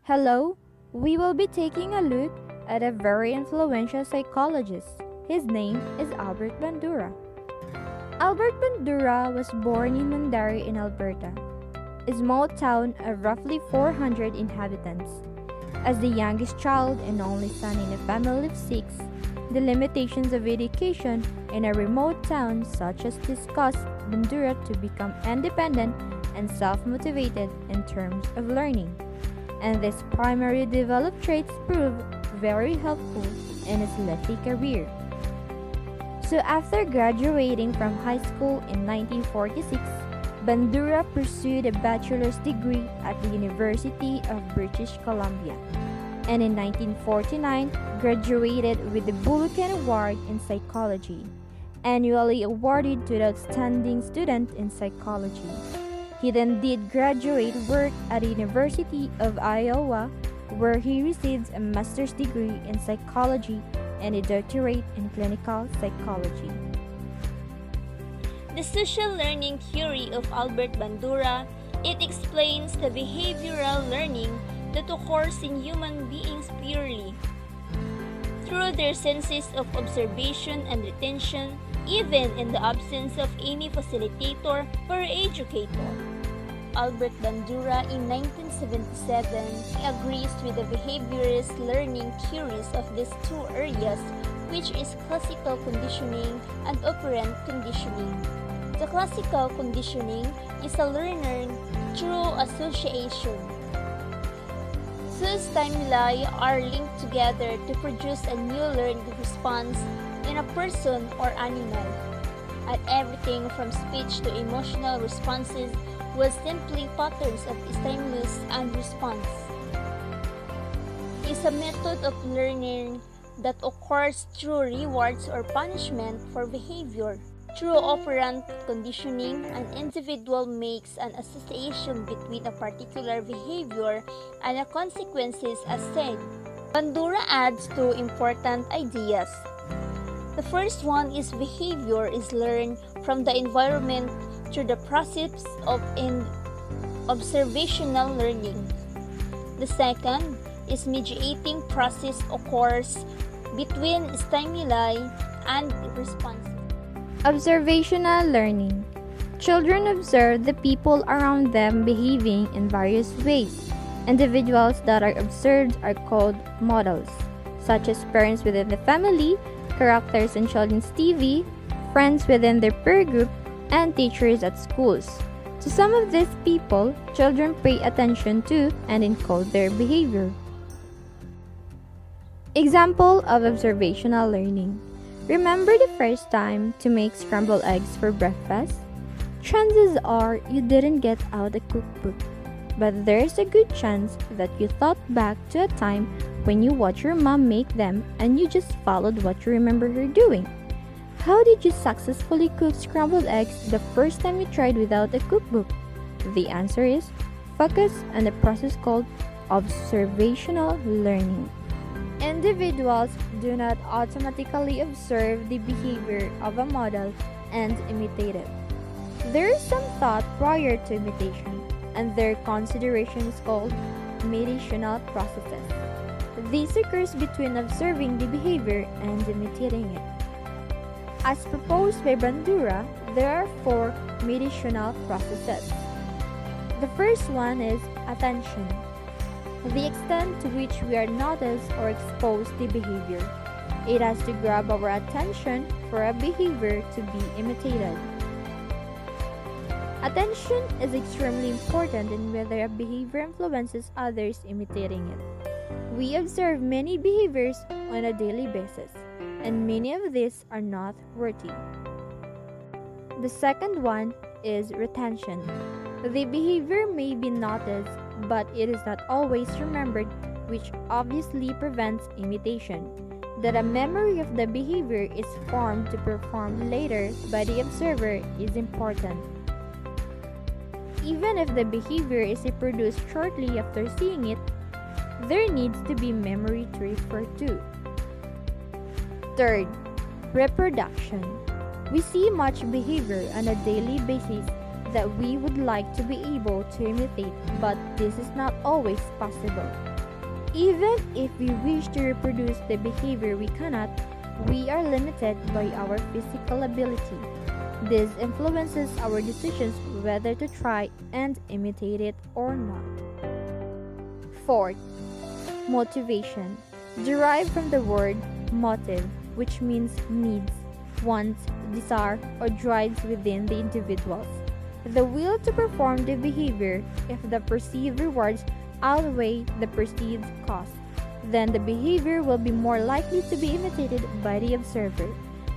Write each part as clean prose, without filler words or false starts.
Hello, we will be taking a look at a very influential psychologist. His name is Albert Bandura. Albert Bandura was born in Mandara in Alberta, a small town of roughly 400 inhabitants. As the youngest child and only son in a family of six, the limitations of education in a remote town such as this caused Bandura to become independent and self-motivated in terms of learning. And these primary developed traits proved very helpful in his lengthy career. So after graduating from high school in 1946, Bandura pursued a bachelor's degree at the University of British Columbia, and in 1949 graduated with the Bulacan Award in Psychology, annually awarded to the outstanding student in psychology. He then did graduate work at the University of Iowa, where he received a master's degree in psychology and a doctorate in clinical psychology. The social learning theory of Albert Bandura, it explains the behavioral learning that occurs in human beings purely through their senses of observation and retention, even in the absence of any facilitator or educator. Albert Bandura in 1977 agrees with the behaviorist learning theories of these two areas, which is classical conditioning and operant conditioning. The classical conditioning is a learner through association. So stimuli are linked together to produce a new learned response in a person or animal. And everything from speech to emotional responses was simply patterns of stimulus and response. It's a method of learning that occurs through rewards or punishment for behavior. Through operant conditioning, an individual makes an association between a particular behavior and the consequences as said. Bandura adds two important ideas. The first one is behavior is learned from the environment through the process of observational learning. The second is mediating process occurs between stimuli and response. Observational learning. Children observe the people around them behaving in various ways. Individuals that are observed are called models, such as parents within the family, characters in children's TV, friends within their peer group, and teachers at schools. To some of these people, children pay attention to and encode their behavior. Example of observational learning. Remember the first time to make scrambled eggs for breakfast? Chances are you didn't get out a cookbook, but there's a good chance that you thought back to a time when you watched your mom make them and you just followed what you remember her doing. How did you successfully cook scrambled eggs the first time you tried without a cookbook? The answer is focus on the process called observational learning. Individuals do not automatically observe the behavior of a model and imitate it. There is some thought prior to imitation, and their consideration is called mediational processes. This occurs between observing the behavior and imitating it. As proposed by Bandura, there are four mediational processes. The first one is attention, the extent to which we are noticed or exposed to behavior. It has to grab our attention for a behavior to be imitated. Attention is extremely important in whether a behavior influences others imitating it. We observe many behaviors on a daily basis, and many of these are not worthy. The second one is retention. The behavior may be noticed, but it is not always remembered, which obviously prevents imitation. That a memory of the behavior is formed to perform later by the observer is important. Even if the behavior is reproduced shortly after seeing it, there needs to be memory to refer to. Third, reproduction. We see much behavior on a daily basis that we would like to be able to imitate, but this is not always possible. Even if we wish to reproduce the behavior we cannot, we are limited by our physical ability. This influences our decisions whether to try and imitate it or not. Fourth, motivation, derived from the word motive, which means needs, wants, desire, or drives within the individuals. The will to perform the behavior if the perceived rewards outweigh the perceived cost, then the behavior will be more likely to be imitated by the observer.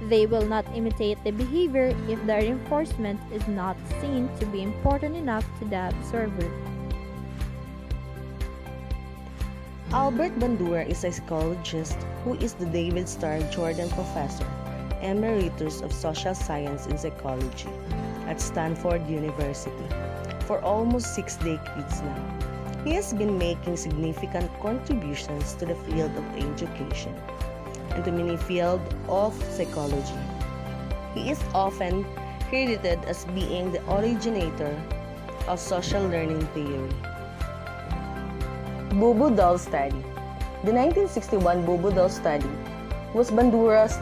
They will not imitate the behavior if the reinforcement is not seen to be important enough to the observer. Albert Bandura is a psychologist who is the David Starr Jordan Professor, Emeritus of Social Science and Psychology at Stanford University for almost 6 decades now. He has been making significant contributions to the field of education and to many fields of psychology. He is often credited as being the originator of social learning theory. Bobo doll study. The 1961 Bobo doll study was Bandura's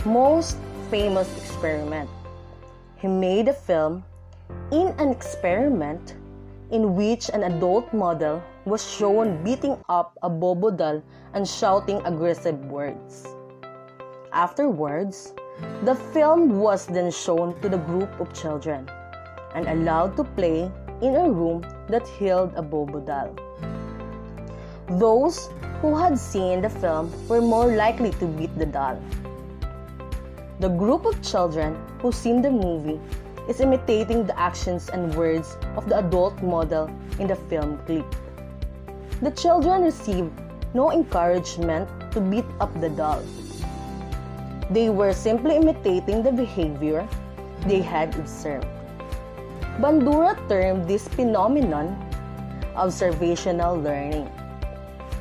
most famous experiment. He made a film in an experiment in which an adult model was shown beating up a Bobo doll and shouting aggressive words. Afterwards, the film was then shown to the group of children and allowed to play in a room that held a Bobo doll. Those who had seen the film were more likely to beat the doll. The group of children who seen the movie is imitating the actions and words of the adult model in the film clip. The children received no encouragement to beat up the doll. They were simply imitating the behavior they had observed. Bandura termed this phenomenon observational learning.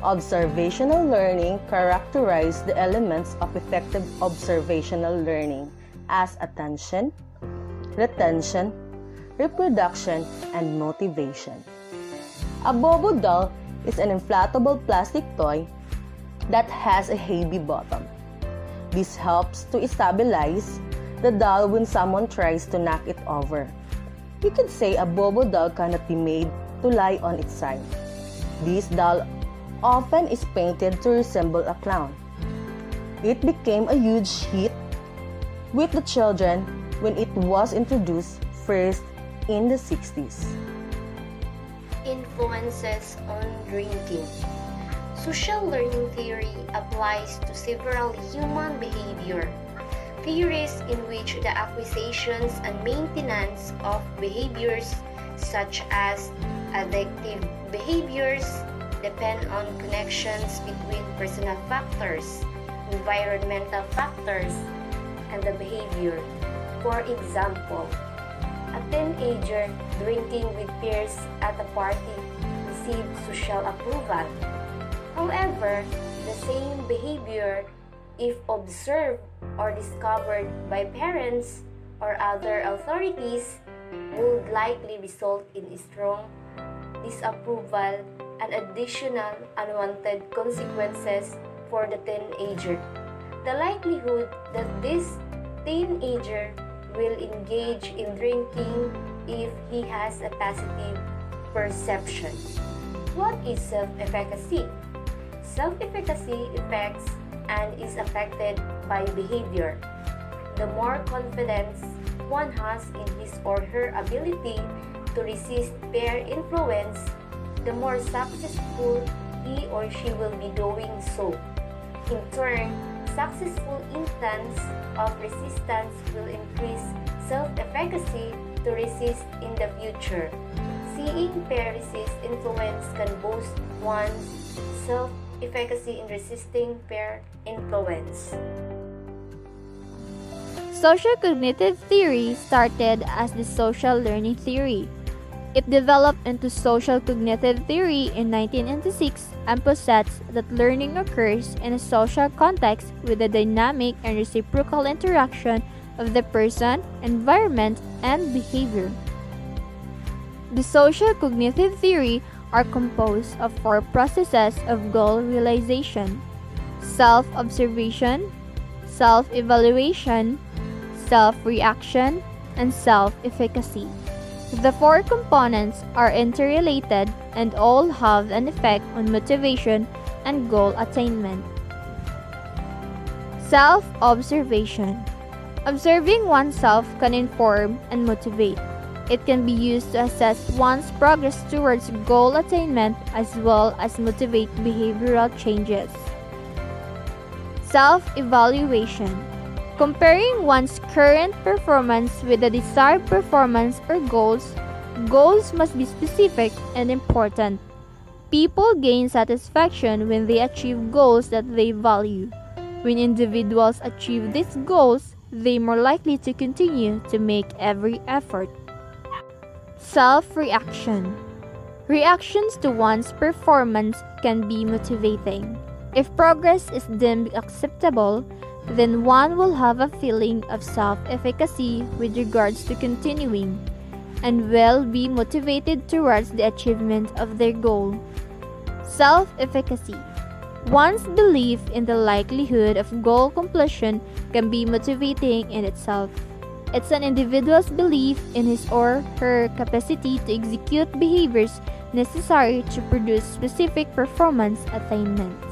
Observational learning characterized the elements of effective observational learning as attention, retention, reproduction, and motivation. A Bobo doll is an inflatable plastic toy that has a heavy bottom. This helps to stabilize the doll when someone tries to knock it over. You could say a Bobo doll cannot be made to lie on its side. This doll often is painted to resemble a clown. It became a huge hit with the children when it was introduced first in the 60s. Influences on drinking. Social learning theory applies to several human behavior. Theories in which the acquisitions and maintenance of behaviors such as addictive behaviors depend on connections between personal factors, environmental factors, and the behavior. For example, a teenager drinking with peers at a party receives social approval. However, the same behavior, if observed or discovered by parents or other authorities, would likely result in strong disapproval and additional unwanted consequences for the teenager. The likelihood that this teenager will engage in drinking if he has a positive perception. What is self-efficacy? Self-efficacy affects and is affected by behavior. The more confidence one has in his or her ability to resist peer influence, the more successful he or she will be doing so. In turn, successful instance of resistance will increase self-efficacy to resist in the future. Seeing peer resist influence can boost one's self-efficacy in resisting peer influence. Social cognitive theory started as the social learning theory. It developed into social cognitive theory in 1996 and posits that learning occurs in a social context with a dynamic and reciprocal interaction of the person, environment, and behavior. The social cognitive theory are composed of four processes of goal realization: self-observation, self-evaluation, self-reaction, and self-efficacy. The four components are interrelated and all have an effect on motivation and goal attainment. Self-observation. Observing oneself can inform and motivate. It can be used to assess one's progress towards goal attainment as well as motivate behavioral changes. Self-evaluation. Comparing one's current performance with the desired performance or goals. Goals must be specific and important. People gain satisfaction when they achieve goals that they value. When individuals achieve these goals, they are more likely to continue to make every effort. Self-reaction. Reactions to one's performance can be motivating. If progress is deemed acceptable, then one will have a feeling of self-efficacy with regards to continuing, and will be motivated towards the achievement of their goal. Self-efficacy. One's belief in the likelihood of goal completion can be motivating in itself. It's an individual's belief in his or her capacity to execute behaviors necessary to produce specific performance attainments.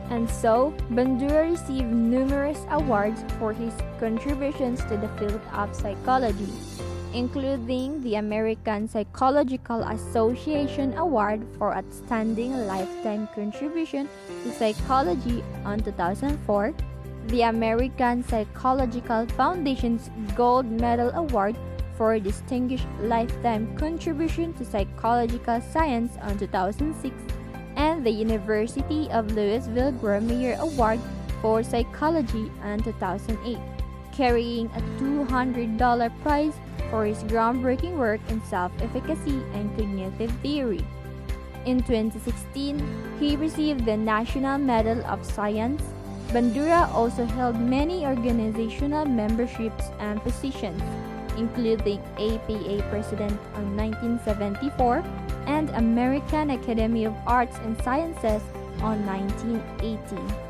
And so, Bandura received numerous awards for his contributions to the field of psychology, including the American Psychological Association Award for Outstanding Lifetime Contribution to Psychology on 2004, the American Psychological Foundation's Gold Medal Award for Distinguished Lifetime Contribution to Psychological Science on 2006, and the University of Louisville Grawemeyer Award for Psychology in 2008, carrying a $200 prize for his groundbreaking work in self-efficacy and cognitive theory. In 2016, he received the National Medal of Science. Bandura also held many organizational memberships and positions, including APA President in 1974 and American Academy of Arts and Sciences in 1980.